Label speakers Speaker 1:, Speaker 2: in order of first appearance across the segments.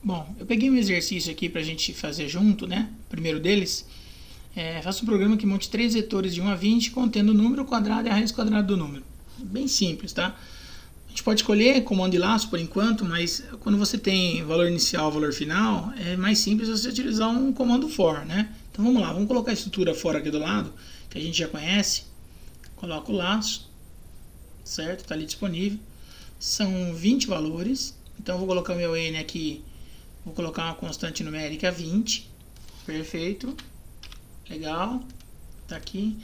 Speaker 1: Bom, eu peguei um exercício aqui para a gente fazer junto, né? O primeiro deles. Faça um programa que monte 3 vetores de 1 a 20 contendo o número quadrado e a raiz quadrada do número. Bem simples, tá? A gente pode escolher comando de laço por enquanto, mas quando você tem valor inicial e valor final, é mais simples você utilizar um comando for, né? Então vamos lá, vamos colocar a estrutura for aqui do lado, que a gente já conhece. Coloca o laço, certo? Está ali disponível. São 20 valores, então eu vou colocar o meu n aqui, vou colocar uma constante numérica 20, perfeito, legal, tá aqui.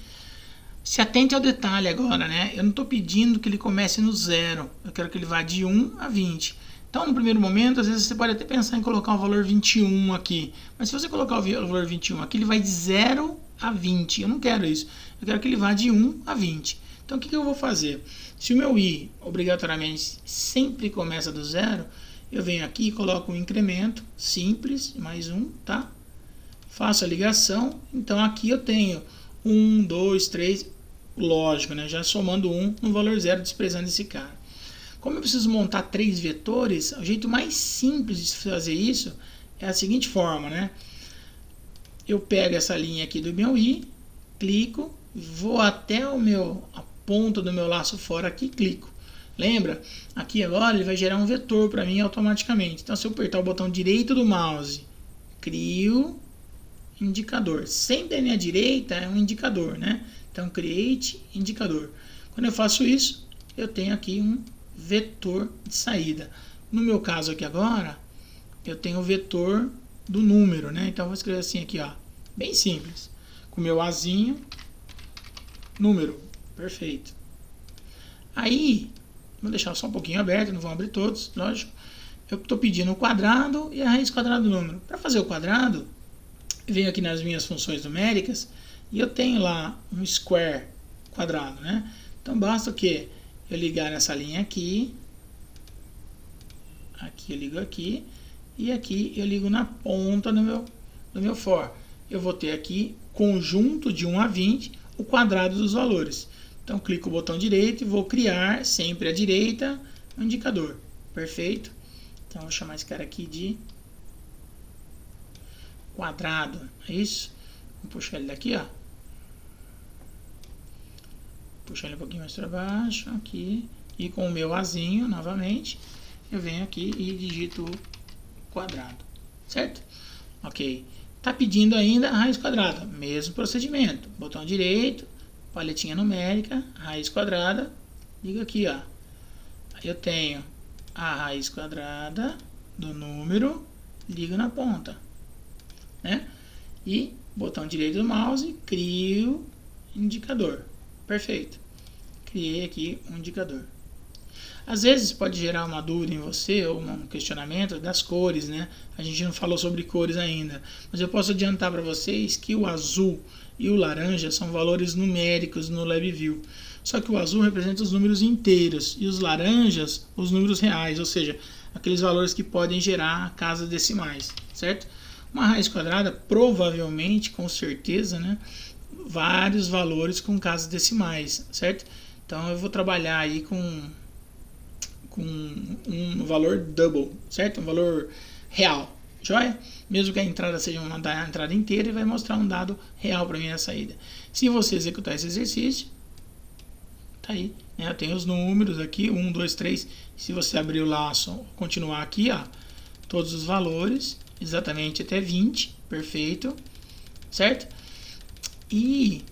Speaker 1: Se atente ao detalhe agora, né? Eu não estou pedindo que ele comece no 0, eu quero que ele vá de 1 a 20. Então, no primeiro momento, às vezes você pode até pensar em colocar o valor 21 aqui. Mas se você colocar o valor 21 aqui, ele vai de 0 a 20. Eu não quero isso. Eu quero que ele vá de 1 a 20. Então, o que eu vou fazer? Se o meu i, obrigatoriamente, sempre começa do 0, eu venho aqui e coloco um incremento simples, mais um, tá? Faço a ligação. Então, aqui eu tenho 1, 2, 3, lógico, né? Já somando 1 no valor 0, desprezando esse cara. Como eu preciso montar 3 vetores, o jeito mais simples de fazer isso é a seguinte forma, né? Eu pego essa linha aqui do meu i, clico, vou até a ponta do meu laço fora aqui, clico. Lembra? Aqui agora ele vai gerar um vetor para mim automaticamente. Então, se eu apertar o botão direito do mouse, crio indicador. Sempre à minha direita é um indicador, né? Então, create indicador. Quando eu faço isso, eu tenho aqui um vetor de saída. No meu caso aqui agora, eu tenho o vetor do número, né? Então, eu vou escrever assim aqui, ó, bem simples. Com o meu azinho, número, perfeito. Aí, vou deixar só um pouquinho aberto, não vou abrir todos, lógico. Eu estou pedindo o quadrado e a raiz quadrada do número. Para fazer o quadrado, eu venho aqui nas minhas funções numéricas e eu tenho lá um square quadrado, né? Então, basta o quê? Eu ligar nessa linha aqui, aqui eu ligo aqui, e aqui eu ligo na ponta do meu for. Eu vou ter aqui conjunto de 1 a 20, o quadrado dos valores. Então, clico o botão direito e vou criar, sempre à direita, um indicador. Perfeito? Então, vou chamar esse cara aqui de quadrado, é isso? Vou puxar ele daqui, ó. Puxar ele um pouquinho mais para baixo, aqui. E com o meu azinho, novamente, eu venho aqui e digito quadrado, certo? Ok. Tá pedindo ainda a raiz quadrada, mesmo procedimento. Botão direito, paletinha numérica, raiz quadrada, ligo aqui, ó. Aí eu tenho a raiz quadrada do número, ligo na ponta, né? E botão direito do mouse, crio indicador. Perfeito. Criei aqui um indicador. Às vezes pode gerar uma dúvida em você ou um questionamento das cores, né? A gente não falou sobre cores ainda, mas eu posso adiantar para vocês que o azul e o laranja são valores numéricos no LabVIEW. Só que o azul representa os números inteiros e os laranjas os números reais, ou seja, aqueles valores que podem gerar casas decimais, certo? Uma raiz quadrada, provavelmente, com certeza, né? Vários valores com casas decimais, certo? Então eu vou trabalhar aí com um valor double, certo? Um valor real, joia? Mesmo que a entrada seja uma entrada inteira, ele vai mostrar um dado real para mim na saída. Se você executar esse exercício, tá aí, né? Eu tenho os números aqui, 1, 2, 3. Se você abrir o laço, continuar aqui, ó, todos os valores, exatamente até 20, perfeito, certo? E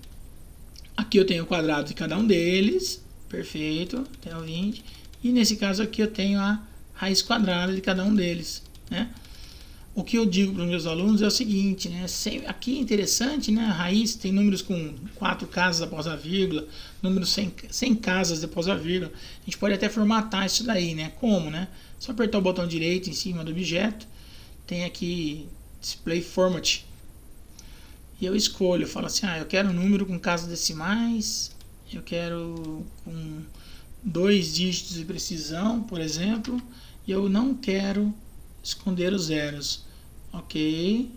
Speaker 1: aqui eu tenho o quadrado de cada um deles, perfeito, até o 20. E nesse caso aqui eu tenho a raiz quadrada de cada um deles, né? O que eu digo para os meus alunos é o seguinte, né? Aqui é interessante, né? A raiz tem números com 4 casas após a vírgula, números sem casas após a vírgula. A gente pode até formatar isso daí, né? Como, né? Só apertar o botão direito em cima do objeto, tem aqui Display Format. E eu escolho, eu falo assim, eu quero um número com casas decimais, eu quero com 2 dígitos de precisão, por exemplo, e eu não quero esconder os zeros. Ok,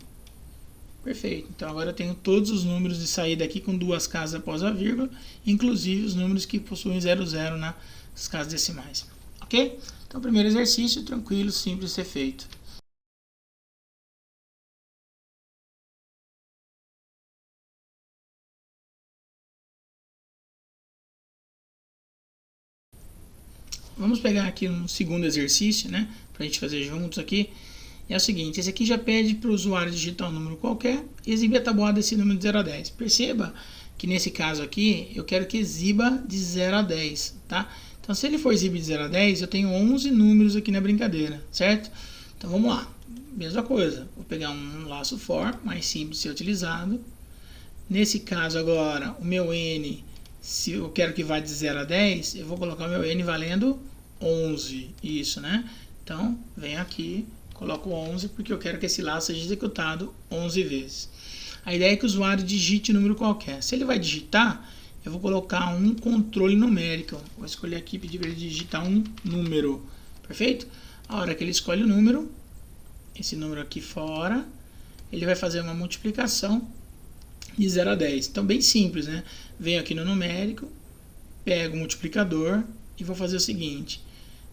Speaker 1: perfeito. Então agora eu tenho todos os números de saída aqui com 2 casas após a vírgula, inclusive os números que possuem 00 nas casas decimais. Ok? Então, primeiro exercício, tranquilo, simples de ser feito. vamos pegar aqui um segundo exercício, né, para a gente fazer juntos aqui. É o seguinte, esse aqui já pede para o usuário digitar um número qualquer e exibir a tabuada desse número de 0 a 10. Perceba que nesse caso aqui, eu quero que exiba de 0 a 10, tá? Então, se ele for exibir de 0 a 10, eu tenho 11 números aqui na brincadeira, certo? Então, vamos lá. Mesma coisa, vou pegar um laço for, mais simples de ser utilizado. Nesse caso agora, o meu n, se eu quero que vá de 0 a 10, eu vou colocar o meu n valendo 11, isso, né? Então, venho aqui, coloco 11 porque eu quero que esse laço seja executado 11 vezes. A ideia é que o usuário digite um número qualquer. Se ele vai digitar, eu vou colocar um controle numérico. Vou escolher aqui e pedir para ele digitar um número. Perfeito? A hora que ele escolhe o número, esse número aqui fora, ele vai fazer uma multiplicação de 0 a 10. Então, bem simples, né? Venho aqui no numérico, pego o multiplicador e vou fazer o seguinte.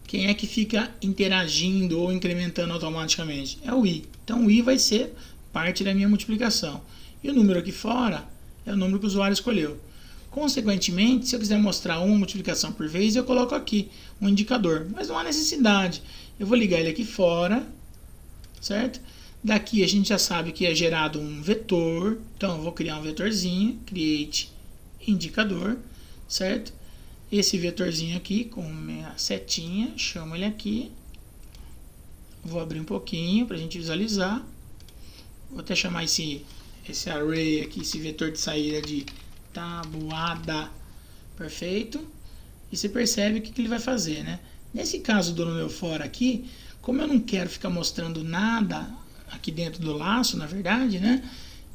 Speaker 1: Quem é que fica interagindo ou incrementando automaticamente? É o i. Então, o i vai ser parte da minha multiplicação. E o número aqui fora é o número que o usuário escolheu. Consequentemente, se eu quiser mostrar uma multiplicação por vez, eu coloco aqui um indicador. Mas não há necessidade. Eu vou ligar ele aqui fora, certo? Daqui a gente já sabe que é gerado um vetor. Então, eu vou criar um vetorzinho, create indicador, certo? Esse vetorzinho aqui, com minha setinha, chamo ele aqui. Vou abrir um pouquinho para a gente visualizar. Vou até chamar esse array aqui, esse vetor de saída de tabuada. Perfeito. E você percebe o que ele vai fazer, né? Nesse caso do número fora aqui, como eu não quero ficar mostrando nada aqui dentro do laço, na verdade, né?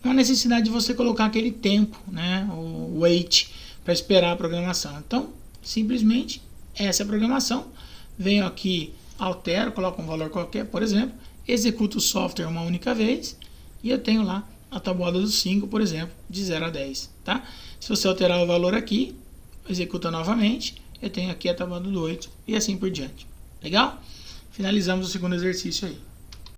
Speaker 1: Não há necessidade de você colocar aquele tempo, né? O wait, para esperar a programação. Então, simplesmente, essa é a programação. Venho aqui, altero, coloco um valor qualquer, por exemplo, executo o software uma única vez e eu tenho lá a tabuada do 5, por exemplo, de 0 a 10. Tá? Se você alterar o valor aqui, executa novamente, eu tenho aqui a tabuada do 8 e assim por diante. Legal? Finalizamos o segundo exercício aí.